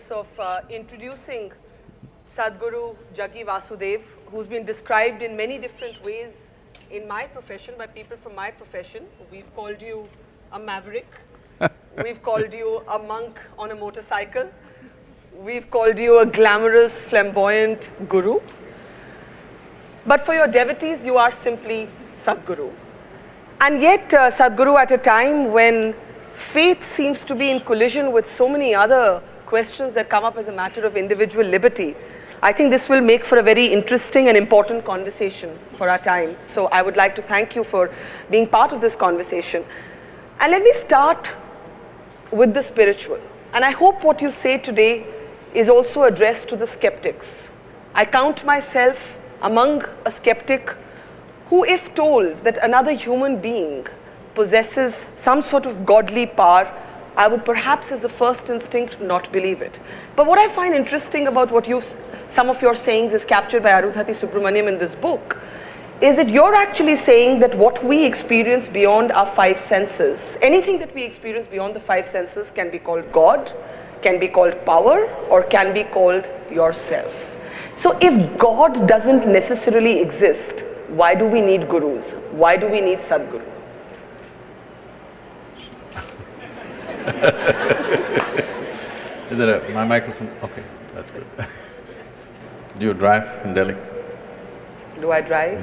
process of introducing Sadhguru Jaggi Vasudev, who's been described in many different ways in my profession by people from my profession. We've called you a maverick, we've called you a monk on a motorcycle, we've called you a glamorous, flamboyant guru. But for your devotees, you are simply Sadhguru. And yet, Sadhguru, at a time when faith seems to be in collision with so many other questions that come up as a matter of individual liberty, I think this will make for a very interesting and important conversation for our time. So I would like to thank you for being part of this conversation. And let me start with the spiritual. And I hope what you say today is also addressed to the skeptics. I count myself among a skeptic who, if told that another human being possesses some sort of godly power, I would perhaps as the first instinct not believe it. But what I find interesting about what some of your sayings is captured by Arundhati Subramaniam in this book, is that you're actually saying that what we experience beyond our five senses, anything that we experience beyond the five senses can be called God, can be called power, or can be called yourself. So if God doesn't necessarily exist, why do we need gurus? Why do we need Sadhguru? Is there my microphone? Okay, that's good. Do you drive in Delhi? Do I drive?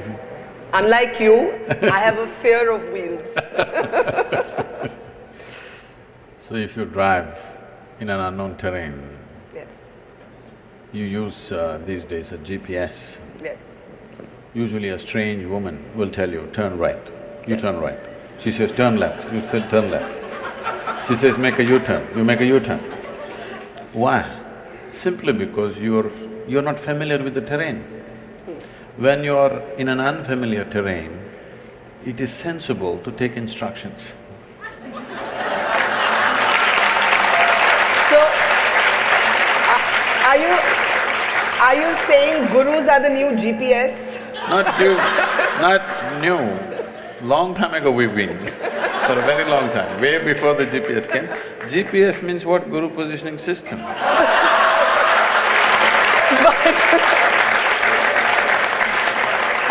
Unlike you, I have a fear of wheels. So if you drive in an unknown terrain, Yes. you use these days a GPS. Yes. Usually a strange woman will tell you, turn right. You turn right. She says, turn left. You say, turn left. She says, make a U-turn. You make a U-turn. Why? Simply because you're not familiar with the terrain. When you're in an unfamiliar terrain, it is sensible to take instructions. So, are you saying gurus are the new GPS? Not new. Long time ago we've been, for a very long time, way before the GPS came. GPS means what? Guru Positioning System.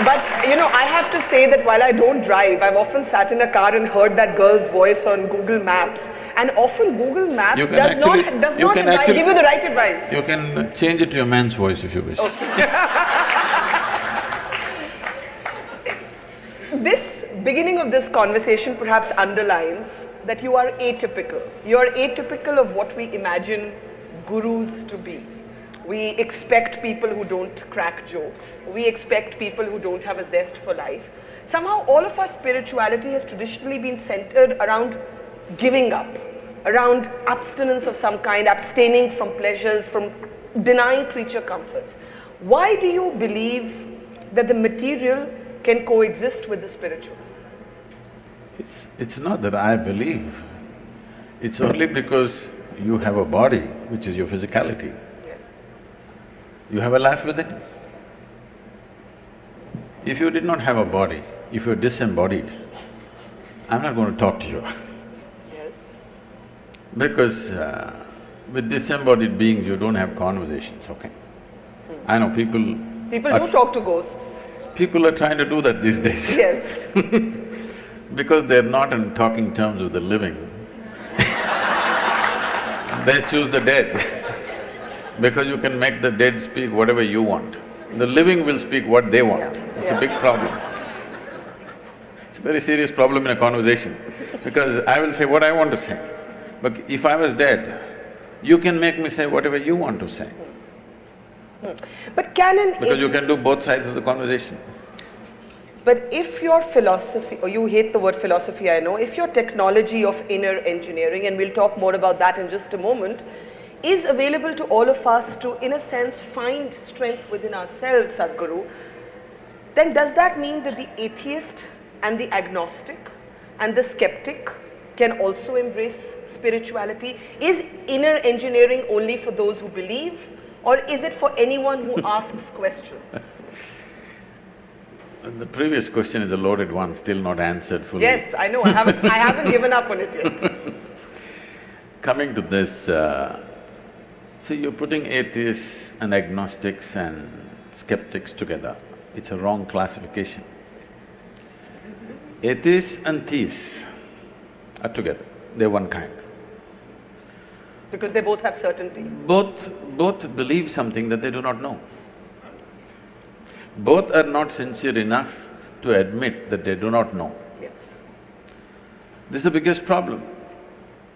But you know, I have to say that while I don't drive, I've often sat in a car and heard that girl's voice on Google Maps, and often Google Maps does not give you the right advice. You can change it to your man's voice if you wish. This beginning of this conversation perhaps underlines that you are atypical. You are atypical of what we imagine gurus to be. We expect people who don't crack jokes. We expect people who don't have a zest for life. Somehow all of our spirituality has traditionally been centered around giving up, around abstinence of some kind, abstaining from pleasures, from denying creature comforts. Why do you believe that the material can coexist with the spiritual? It's not that I believe, it's only because you have a body, which is your physicality. You have a life within. If you did not have a body, if you're disembodied, I'm not going to talk to you. Yes. Because with disembodied beings, you don't have conversations, okay? I know people… People do talk to ghosts. People are trying to do that these days. Yes. Because they're not in talking terms with the living. They choose the dead. Because you can make the dead speak whatever you want. The living will speak what they want. It's a big problem. It's a very serious problem in a conversation, because I will say what I want to say. But if I was dead, you can make me say whatever you want to say. But because you can do both sides of the conversation. But if your philosophy, or you hate the word philosophy, I know, if your technology of inner engineering, and we'll talk more about that in just a moment, is available to all of us to, in a sense, find strength within ourselves, Sadhguru, then does that mean that the atheist and the agnostic and the skeptic can also embrace spirituality? Is inner engineering only for those who believe, or is it for anyone who asks questions? The previous question is a loaded one, still not answered fully. Yes, I know, I haven't given up on it yet. Coming to this, See, you're putting atheists and agnostics and skeptics together. It's a wrong classification. Atheists and theists are together, they're one kind. Because they both have certainty. Both believe something that they do not know. Both are not sincere enough to admit that they do not know. Yes. This is the biggest problem.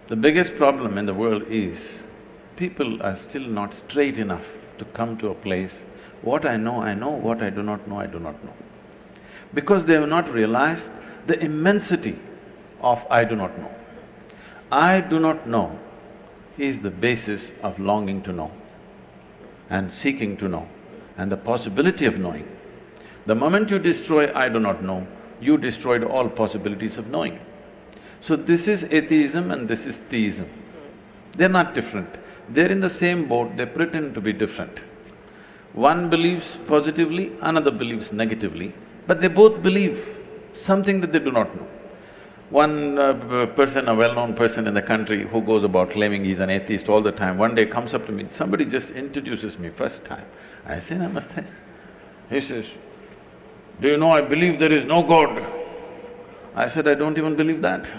The biggest problem in the world is people are still not straight enough to come to a place, what I know, what I do not know, I do not know. Because they have not realized the immensity of I do not know. I do not know is the basis of longing to know and seeking to know and the possibility of knowing. The moment you destroy I do not know, you destroyed all possibilities of knowing. So this is atheism and this is theism. They're not different. They're in the same boat, they pretend to be different. One believes positively, another believes negatively, but they both believe something that they do not know. One person, a well-known person in the country who goes about claiming he's an atheist all the time, one day comes up to me, somebody just introduces me first time. I say, Namaste. He says, do you know I believe there is no God? I said, I don't even believe that.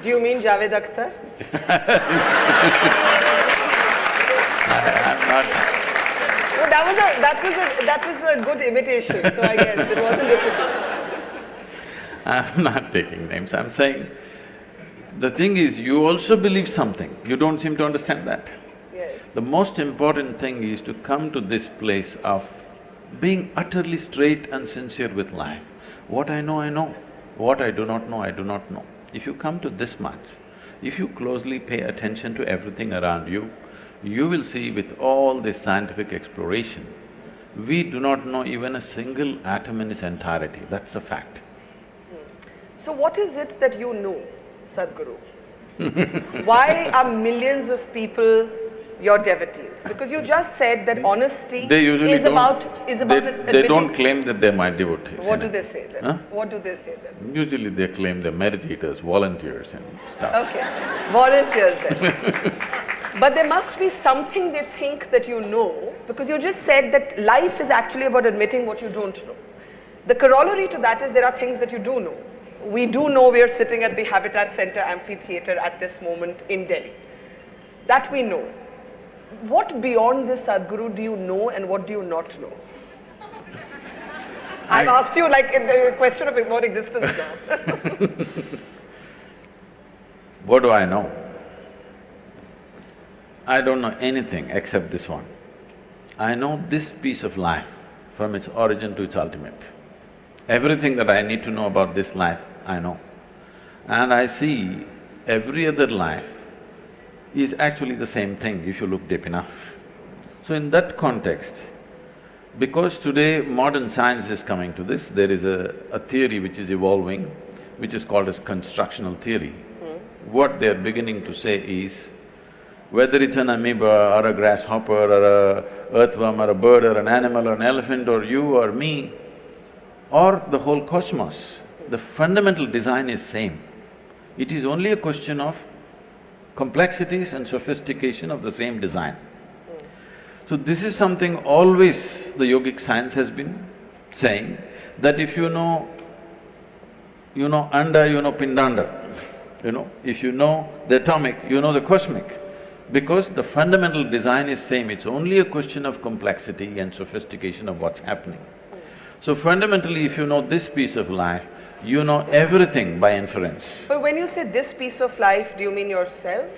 Do you mean Javed Akhtar? I'm not… No, that was a good imitation, so I guess it wasn't difficult. I'm not taking names, I'm saying, the thing is, you also believe something, you don't seem to understand that. Yes. The most important thing is to come to this place of being utterly straight and sincere with life. What I know, what I do not know, I do not know. If you come to this much, if you closely pay attention to everything around you, you will see with all this scientific exploration, we do not know even a single atom in its entirety, that's a fact. So what is it that you know, Sadhguru? Why are millions of people your devotees? Because you just said that honesty They usually is don't… about They admitting… don't claim that they're my devotees. What do they say then? Huh? What do they say then? Usually they claim they're meditators, volunteers and stuff. Okay, volunteers then. But there must be something they think that you know, because you just said that life is actually about admitting what you don't know. The corollary to that is there are things that you do know. We do know we are sitting at the Habitat Center Amphitheatre at this moment in Delhi. That we know. What beyond this, Sadhguru, do you know and what do you not know? I've asked you like in the question of more existence now. What do I know? I don't know anything except this one. I know this piece of life from its origin to its ultimate. Everything that I need to know about this life, I know. And I see every other life is actually the same thing if you look deep enough. So in that context, because today modern science is coming to this, there is a theory which is evolving, which is called as constructional theory. What they're beginning to say is, whether it's an amoeba or a grasshopper or a earthworm or a bird or an animal or an elephant or you or me, or the whole cosmos, the fundamental design is same. It is only a question of complexities and sophistication of the same design. So this is something always the yogic science has been saying, that if you know anda, you know pindanda, if you know the atomic, you know the cosmic. Because the fundamental design is same, it's only a question of complexity and sophistication of what's happening. So fundamentally, if you know this piece of life, you know everything by inference. But when you say this piece of life, do you mean yourself?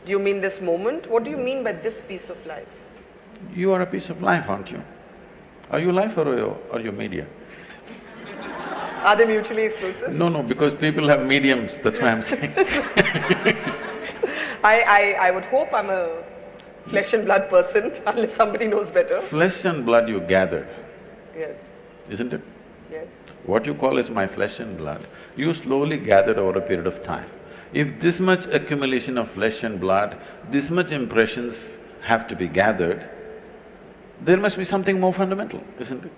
Do you mean this moment? What do you mean by this piece of life? You are a piece of life, aren't you? Are you life or you're media? Are they mutually exclusive? No, because people have mediums, that's why I'm saying. I would hope I'm a flesh and blood person, unless somebody knows better. Flesh and blood you gathered, Yes, isn't it? yes. What you call as my flesh and blood, you slowly gathered over a period of time. If this much accumulation of flesh and blood, this much impressions have to be gathered, there must be something more fundamental, isn't it?